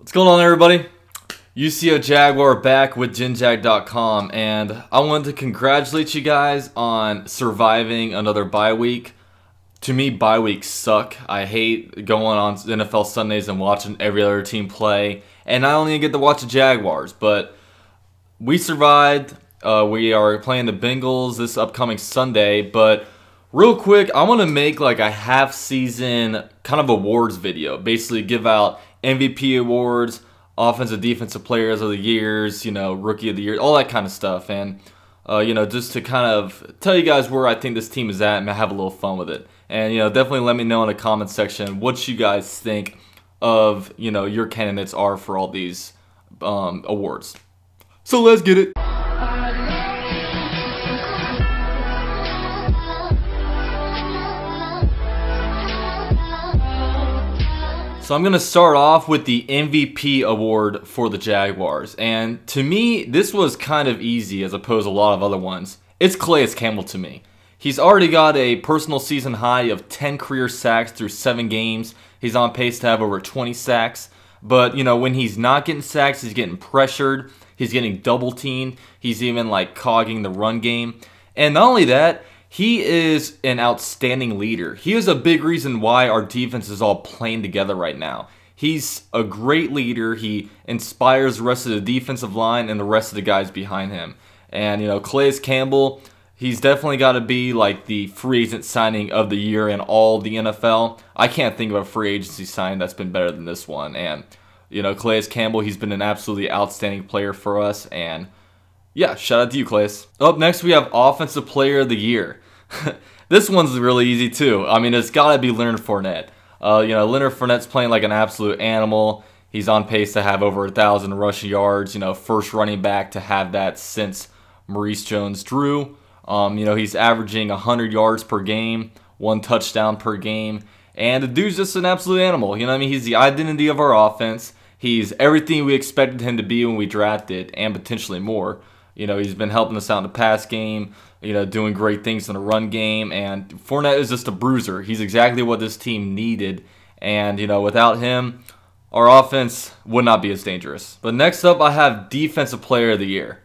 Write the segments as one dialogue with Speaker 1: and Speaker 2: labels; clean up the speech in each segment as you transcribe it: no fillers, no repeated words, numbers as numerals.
Speaker 1: What's going on, everybody? UCF Jaguar back with GenJag.com, and I wanted to congratulate you guys on surviving another bye week. To me, bye weeks suck. I hate going on NFL Sundays and watching every other team play, and I only get to watch the Jaguars, but we survived. We are playing the Bengals this upcoming Sunday, but real quick, I want to make like a half-season kind of awards video. Basically give out MVP awards, offensive defensive players of the years, rookie of the year, all that kind of stuff. And, just to kind of tell you guys where I think this team is at and have a little fun with it. And, definitely let me know in the comment section what you guys think of, your candidates are for all these awards. So let's get it. So I'm going to start off with the MVP award for the Jaguars. And to me, this was kind of easy as opposed to a lot of other ones. It's Calais Campbell to me. He's already got a personal season high of 10 career sacks through 7 games. He's on pace to have over 20 sacks. But, when he's not getting sacks, he's getting pressured. He's getting double teamed. He's even like cogging the run game. And not only that, he is an outstanding leader. He is a big reason why our defense is all playing together right now. He's a great leader. He inspires the rest of the defensive line and the rest of the guys behind him. And, Calais Campbell, he's definitely got to be like the free agent signing of the year in all the NFL. I can't think of a free agency signing that's been better than this one. And, Calais Campbell, he's been an absolutely outstanding player for us. And yeah, shout out to you, Calais. Up next, we have Offensive Player of the Year. This one's really easy, too. I mean, it's got to be Leonard Fournette. Leonard Fournette's playing like an absolute animal. He's on pace to have over 1,000 rushing yards. First running back to have that since Maurice Jones-Drew. He's averaging 100 yards per game, 1 touchdown per game. And the dude's just an absolute animal. He's the identity of our offense. He's everything we expected him to be when we drafted, and potentially more. He's been helping us out in the pass game, doing great things in the run game, and Fournette is just a bruiser. He's exactly what this team needed, and, without him, our offense would not be as dangerous. But next up, I have Defensive Player of the Year.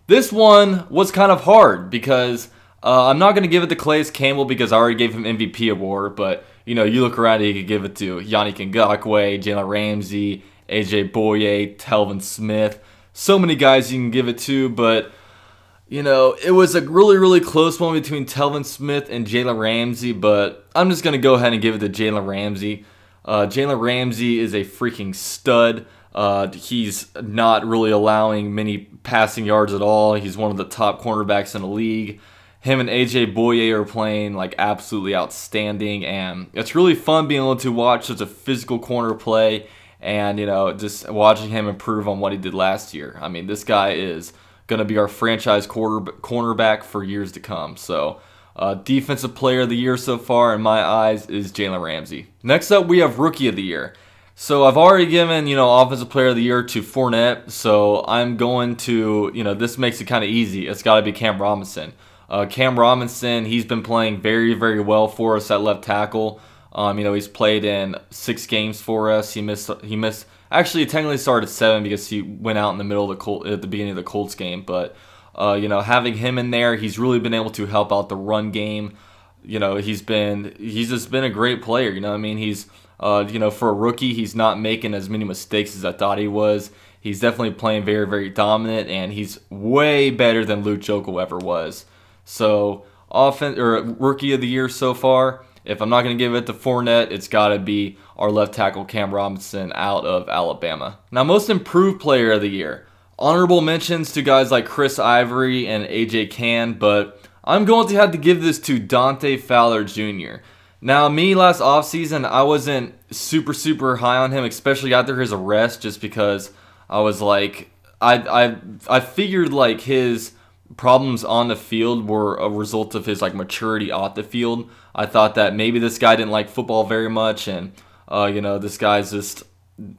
Speaker 1: This one was kind of hard because I'm not going to give it to Calais Campbell because I already gave him MVP award, but, you look around and you could give it to Yannick Ngakoue, Jalen Ramsey, AJ Boye, Telvin Smith. So many guys you can give it to, but, it was a really, really close one between Telvin Smith and Jalen Ramsey, but I'm just going to go ahead and give it to Jalen Ramsey. Jalen Ramsey is a freaking stud. He's not really allowing many passing yards at all. He's one of the top cornerbacks in the league. Him and AJ Boye are playing like absolutely outstanding, and it's really fun being able to watch such a physical corner play. And, just watching him improve on what he did last year. I mean, this guy is going to be our franchise cornerback for years to come. So, Defensive Player of the Year so far, in my eyes, is Jalen Ramsey. Next up, we have Rookie of the Year. So, I've already given, Offensive Player of the Year to Fournette. So, I'm going to, this makes it kind of easy. It's got to be Cam Robinson. Cam Robinson, he's been playing very, very well for us at left tackle. He's played in 6 games for us. He missed. Actually, he technically started 7 because he went out in the middle of at the beginning of the Colts game. But having him in there, he's really been able to help out the run game. He's just been a great player. He's for a rookie, he's not making as many mistakes as I thought he was. He's definitely playing very, very dominant, and he's way better than Luke Jokel ever was. So, Rookie of the Year so far. If I'm not going to give it to Fournette, it's got to be our left tackle Cam Robinson out of Alabama. Now, Most Improved Player of the Year. Honorable mentions to guys like Chris Ivory and AJ Cann, but I'm going to have to give this to Dante Fowler Jr. Now, me last offseason, I wasn't super, super high on him, especially after his arrest, just because I was like, I figured like his problems on the field were a result of his like maturity off the field. I thought that maybe this guy didn't like football very much, and this guy's just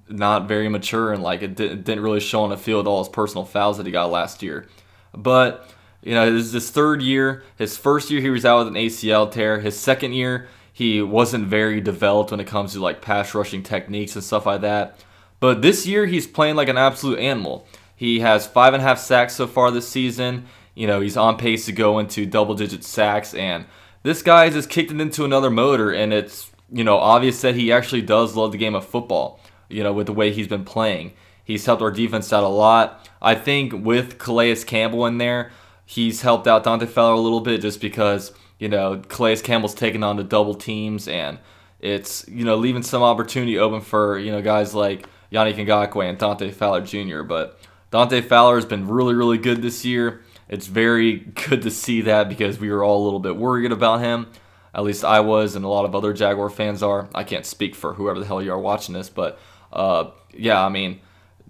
Speaker 1: not very mature, and like it didn't really show on the field all his personal fouls that he got last year. But this is his 3rd year. His first year he was out with an ACL tear. His second year he wasn't very developed when it comes to like pass rushing techniques and stuff like that. But this year, he's playing like an absolute animal. He has 5.5 sacks so far this season. He's on pace to go into double-digit sacks, and this guy just kicked it into another motor, and it's, obvious that he actually does love the game of football, with the way he's been playing. He's helped our defense out a lot. I think with Calais Campbell in there, he's helped out Dante Fowler a little bit just because, Calais Campbell's taking on the double teams, and it's, leaving some opportunity open for, guys like Yannick Ngakoue and Dante Fowler Jr. But Dante Fowler has been really, really good this year. It's very good to see that because we were all a little bit worried about him. At least I was, and a lot of other Jaguar fans are. I can't speak for whoever the hell you are watching this, but yeah, I mean,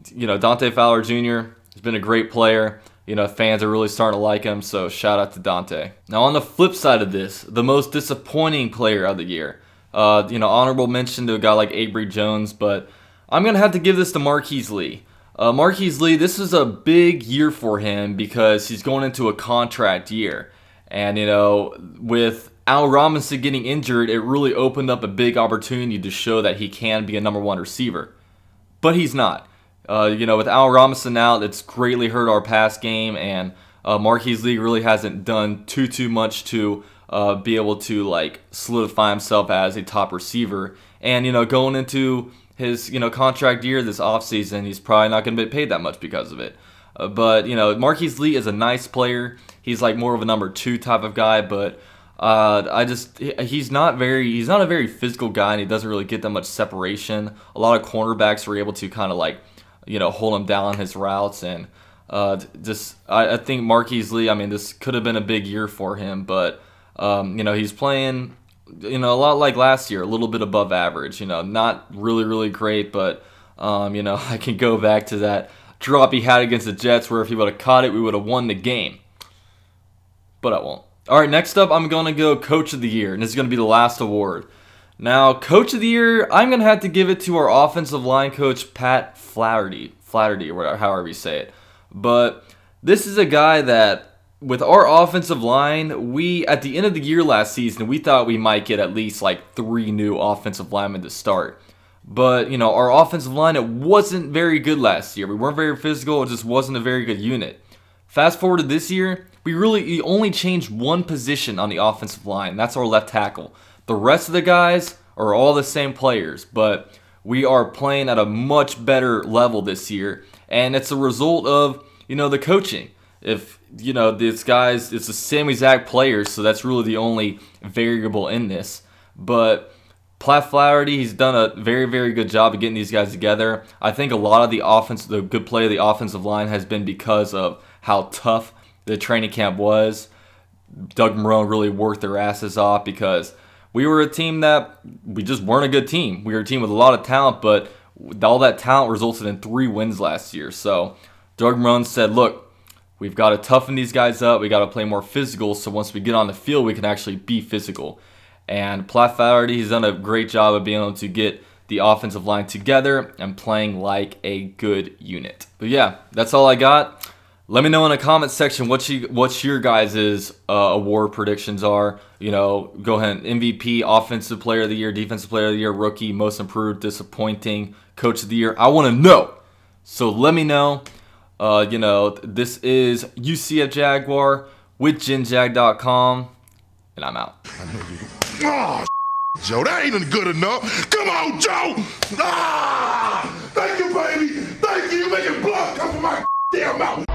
Speaker 1: Dante Fowler Jr. has been a great player. Fans are really starting to like him, so shout out to Dante. Now, on the flip side of this, the most disappointing player of the year. Honorable mention to a guy like Avery Jones, but I'm going to have to give this to Marquise Lee. Marquise Lee, this is a big year for him because he's going into a contract year. And, with Al Robinson getting injured, it really opened up a big opportunity to show that he can be a #1 receiver. But he's not. With Al Robinson out, it's greatly hurt our pass game, and Marquise Lee really hasn't done too much to be able to solidify himself as a top receiver. And going into his contract year this offseason, he's probably not going to be paid that much because of it. But Marquise Lee is a nice player. He's more of a #2 type of guy, but he's not a very physical guy, and he doesn't really get that much separation. A lot of cornerbacks were able to kind of hold him down on his routes, and I think Marquise Lee, I mean, this could have been a big year for him, but he's playing a lot like last year, a little bit above average. Not really great, but I can go back to that drop he had against the Jets where if he would have caught it, we would have won the game. But I won't. All right, next up, I'm going to go Coach of the Year, and this is going to be the last award. Now, Coach of the Year, I'm going to have to give it to our offensive line coach, Pat Flaherty, or whatever, however you say it. But this is a guy that, with our offensive line, at the end of the year last season, we thought we might get at least 3 new offensive linemen to start. But, our offensive line, it wasn't very good last year. We weren't very physical. It just wasn't a very good unit. Fast forward to this year, we only changed one position on the offensive line. That's our left tackle. The rest of the guys are all the same players, but we are playing at a much better level this year, and it's a result of, the coaching. If, these guys, it's the same exact players, so that's really the only variable in this. But Pat Flaherty, he's done a very, very good job of getting these guys together. I think a lot of the good play of the offensive line has been because of how tough the training camp was. Doug Marrone really worked their asses off because we were a team that we just weren't a good team. We were a team with a lot of talent, but all that talent resulted in 3 wins last year. So Doug Marrone said, look, we've got to toughen these guys up. We got to play more physical, so once we get on the field, we can actually be physical. And Pat Flaherty, he's done a great job of being able to get the offensive line together and playing like a good unit. But yeah, that's all I got. Let me know in the comment section what your guys' award predictions are. Go ahead, MVP, Offensive Player of the Year, Defensive Player of the Year, Rookie, Most Improved, Disappointing, Coach of the Year. I want to know. So let me know. This is UCF Jaguar with GenJag.com, and I'm out.
Speaker 2: Oh, Joe, that ain't good enough. Come on, Joe. Thank you, baby. Thank you. You making blood come from my damn mouth.